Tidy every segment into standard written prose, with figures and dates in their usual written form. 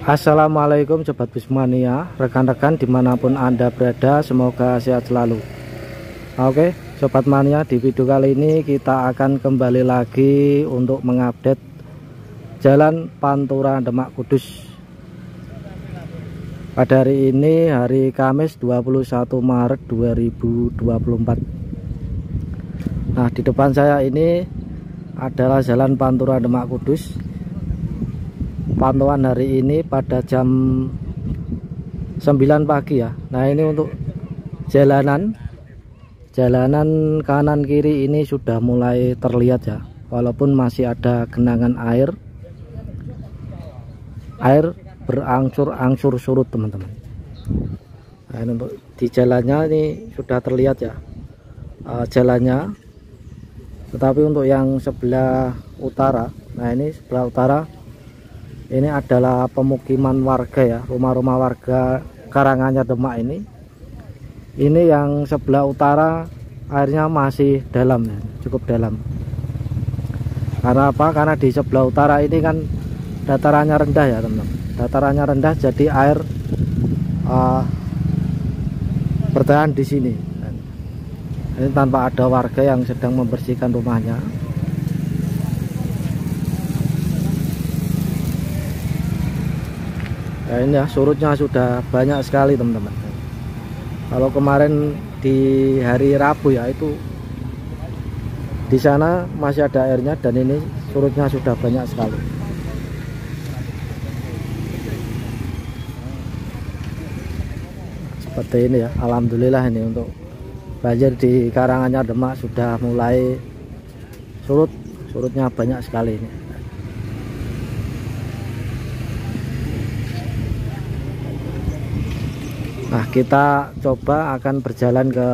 Assalamualaikum Sobat Busmania, rekan-rekan dimanapun Anda berada, semoga sehat selalu. Oke Sobat Mania, di video kali ini kita akan kembali lagi untuk mengupdate Jalan Pantura Demak Kudus. Pada hari ini, hari Kamis 21 Maret 2024. Nah, di depan saya ini adalah Jalan Pantura Demak Kudus. Pantauan hari ini pada jam 9 pagi ya. Nah, ini untuk jalanan kanan kiri ini sudah mulai terlihat ya, walaupun masih ada genangan air berangsur-angsur surut teman-teman. Nah, ini untuk di jalannya ini sudah terlihat ya jalannya. Tetapi untuk yang sebelah utara, nah ini sebelah utara ini adalah pemukiman warga ya, rumah-rumah warga Karanganyar Demak ini. Ini yang sebelah utara airnya masih dalam ya, cukup dalam. Karena apa? Karena di sebelah utara ini kan datarannya rendah ya teman-teman. Datarannya rendah, jadi air bertahan di sini. Ini tanpa ada warga yang sedang membersihkan rumahnya. Nah, ini ya, surutnya sudah banyak sekali teman-teman. Kalau kemarin di hari Rabu ya, itu di sana masih ada airnya, dan ini surutnya sudah banyak sekali. Seperti ini ya, alhamdulillah ini untuk banjir di Karanganyar Demak sudah mulai surutnya banyak sekali ini. Nah, kita coba akan berjalan ke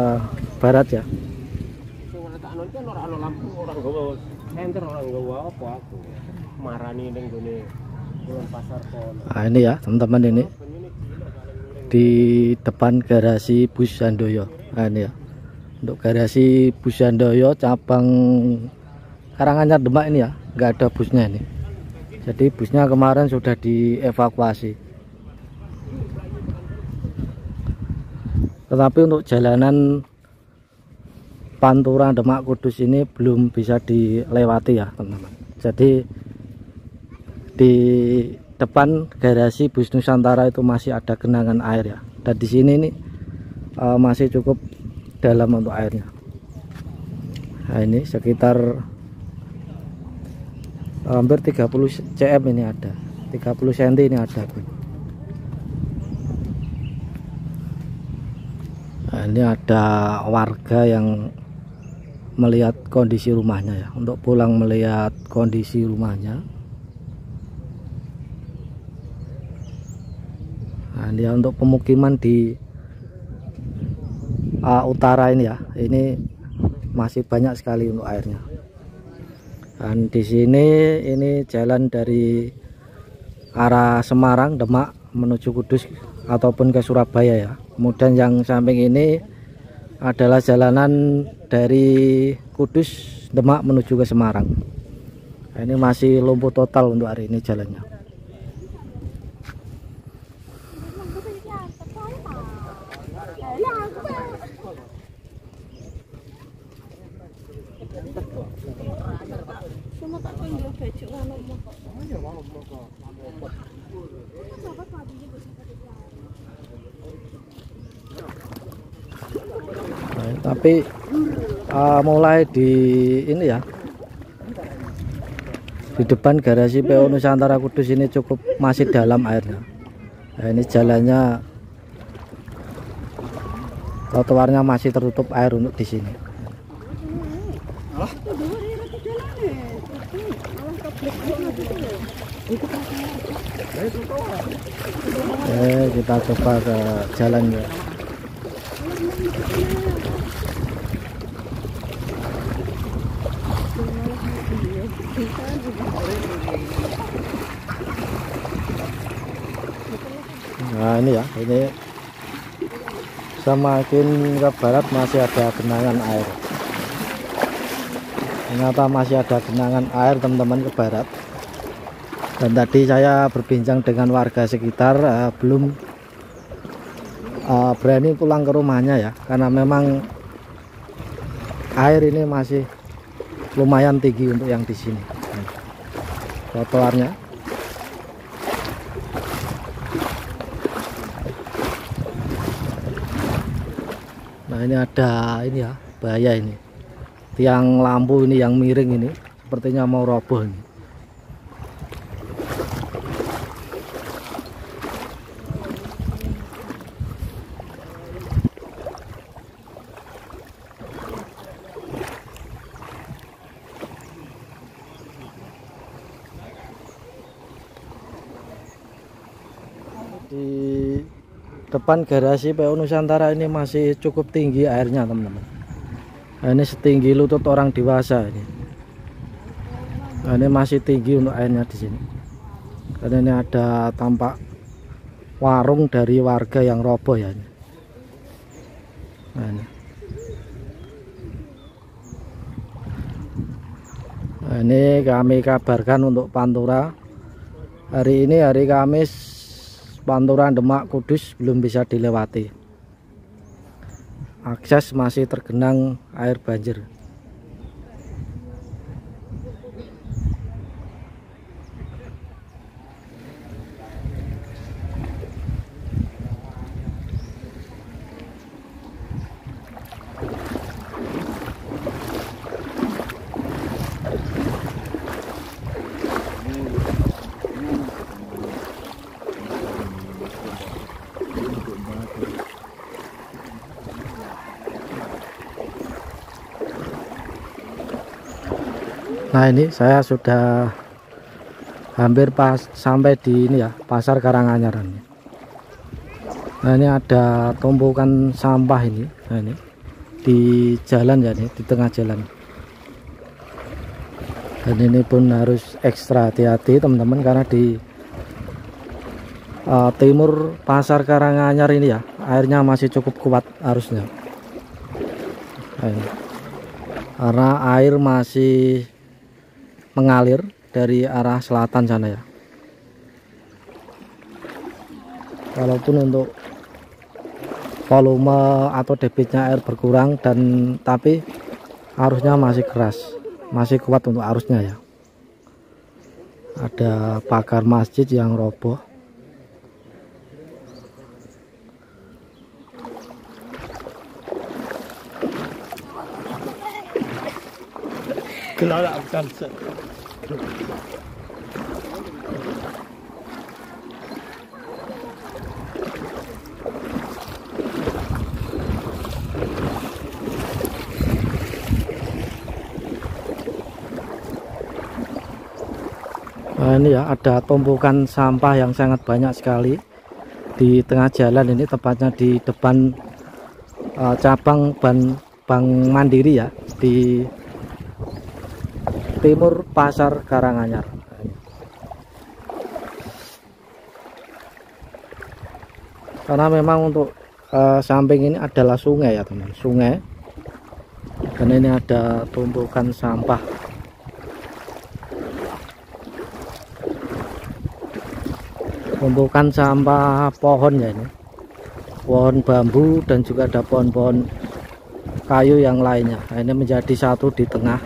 barat ya. Nah, ini ya teman-teman, ini di depan garasi Bus Sandoyo. Nah, ini ya untuk garasi Bus Sandoyo cabang Karanganyar Demak ini ya, nggak ada busnya ini. Jadi busnya kemarin sudah dievakuasi. Tetapi untuk jalanan Pantura Demak Kudus ini belum bisa dilewati ya teman-teman. Jadi di depan garasi Bus Nusantara itu masih ada genangan air ya. Dan di sini nih masih cukup dalam untuk airnya. Nah, ini sekitar hampir 30 cm ini ada, 30 cm ini ada. Nah, ini ada warga yang melihat kondisi rumahnya ya, untuk pulang melihat kondisi rumahnya. Nah, ini ya, untuk pemukiman di utara ini ya, ini masih banyak sekali untuk airnya. Dan di sini ini jalan dari arah Semarang Demak menuju Kudus ataupun ke Surabaya ya. Kemudian yang samping ini adalah jalanan dari Kudus Demak menuju ke Semarang. Nah, ini masih lumpuh total untuk hari ini jalannya. Nah, tapi mulai di ini ya, di depan garasi PO Nusantara Kudus ini cukup masih dalam airnya. Nah, ini jalannya, trotoarnya masih tertutup air untuk di sini. Kita coba ke jalan ya. Nah, ini ya, ini semakin ke barat masih ada genangan air. Ternyata masih ada genangan air teman-teman ke barat. Dan tadi saya berbincang dengan warga sekitar, belum berani pulang ke rumahnya ya, karena memang air ini masih lumayan tinggi untuk yang di sini. Trotoarnya. Nah ini ada ini ya, bahaya ini. Tiang lampu ini yang miring ini, sepertinya mau roboh ini. Di depan garasi PO Nusantara ini masih cukup tinggi airnya, teman-teman. Nah, ini setinggi lutut orang dewasa ini. Nah, ini masih tinggi untuk airnya di sini. Karena ini ada tampak warung dari warga yang roboh ya ini. Nah, ini. Nah, ini kami kabarkan untuk Pantura. Hari ini hari Kamis, Pantura Demak Kudus belum bisa dilewati. Akses masih tergenang air banjir. Nah ini saya sudah hampir sampai di ini ya, Pasar Karanganyaran. Nah ini ada tumpukan sampah ini. Nah ini di jalan ya, ini di tengah jalan. Dan ini pun harus ekstra hati-hati teman-teman, karena di timur Pasar Karanganyar ini ya, airnya masih cukup kuat arusnya. Nah, ini. Karena air masih mengalir dari arah selatan sana ya. Walaupun untuk volume atau debitnya air berkurang, tapi arusnya masih keras, masih kuat untuk arusnya ya. Ada pagar masjid yang roboh. Kelala bukan. Nah ini ya, ada tumpukan sampah yang sangat banyak sekali di tengah jalan ini, tepatnya di depan cabang Bank Mandiri ya, di timur Pasar Karanganyar. Karena memang untuk samping ini adalah sungai ya teman, sungai. Dan ini ada tumpukan sampah. Tumpukan sampah pohon ya ini, pohon bambu, dan juga ada pohon-pohon kayu yang lainnya. Nah, ini menjadi satu di tengah.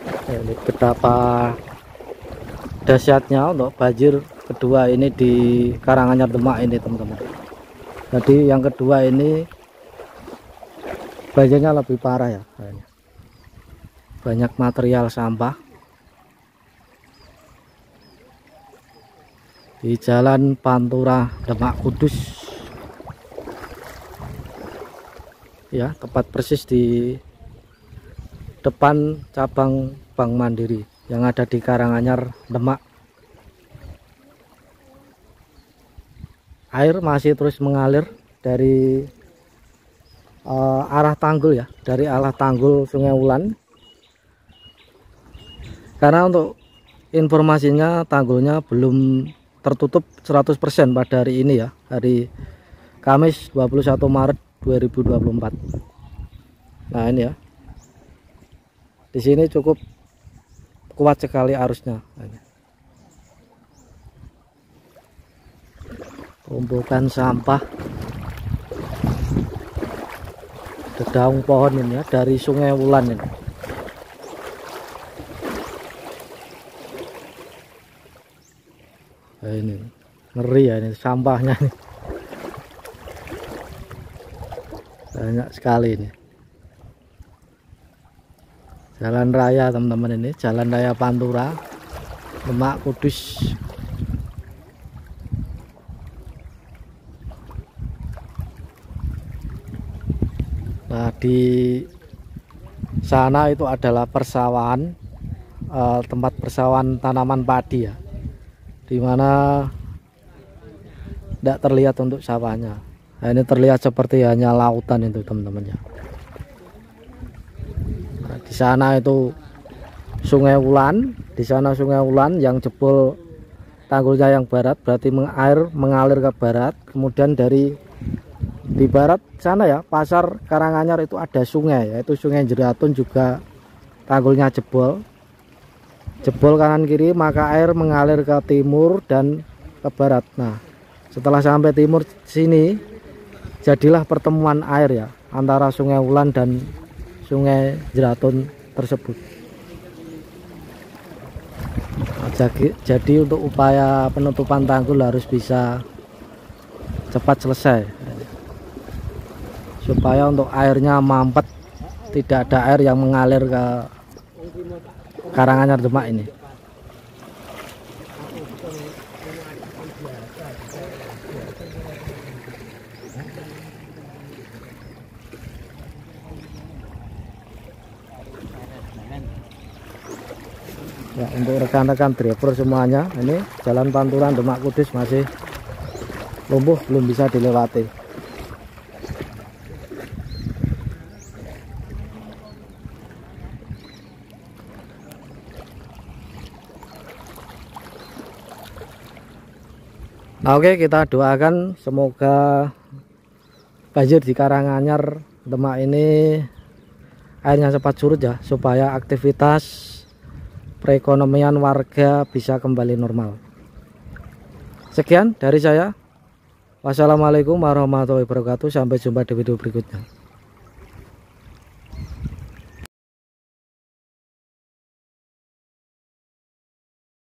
Nah, ini betapa dahsyatnya untuk banjir kedua ini di Karanganyar Demak ini teman-teman. Jadi yang kedua ini banjirnya lebih parah ya. Nah, ini. Banyak material sampah di Jalan Pantura Demak Kudus ya, tepat persis di depan cabang Bank Mandiri yang ada di Karanganyar Demak. Air masih terus mengalir dari arah tanggul ya, dari arah tanggul Sungai Wulan. Karena untuk informasinya, tanggulnya belum tertutup 100% pada hari ini ya, hari Kamis 21 Maret 2024. Nah ini ya, di sini cukup kuat sekali arusnya. Tumpukan sampah, daun pohon ini ya, dari Sungai Wulan ini. Nah, ini ngeri ya, ini sampahnya nih. Banyak sekali ini. Jalan raya teman-teman, ini jalan raya Pantura, Demak Kudus. Nah di sana itu adalah persawahan, tempat persawahan tanaman padi ya, dimana tidak terlihat untuk sawahnya. Nah, ini terlihat seperti hanya lautan itu teman-teman ya. Nah, di sana itu Sungai Wulan, di sana Sungai Wulan yang jebol tanggulnya yang barat, berarti air mengalir ke barat. Kemudian di barat sana ya, Pasar Karanganyar itu ada sungai, yaitu Sungai Jeratun, juga tanggulnya jebol kanan kiri, maka air mengalir ke timur dan ke barat. Nah setelah sampai timur sini, jadilah pertemuan air ya antara Sungai Wulan dan Sungai Jeratun tersebut. Nah, jadi untuk upaya penutupan tanggul harus bisa cepat selesai, supaya untuk airnya mampet, tidak ada air yang mengalir ke Karanganyar Demak ini. Ya, untuk rekan-rekan driver semuanya, ini jalan Pantura Demak Kudus masih lumpuh, belum bisa dilewati. Nah, oke, kita doakan semoga banjir di Karanganyar Demak ini airnya cepat surut ya, supaya aktivitas perekonomian warga bisa kembali normal. Sekian dari saya. Wassalamualaikum warahmatullahi wabarakatuh. Sampai jumpa di video berikutnya.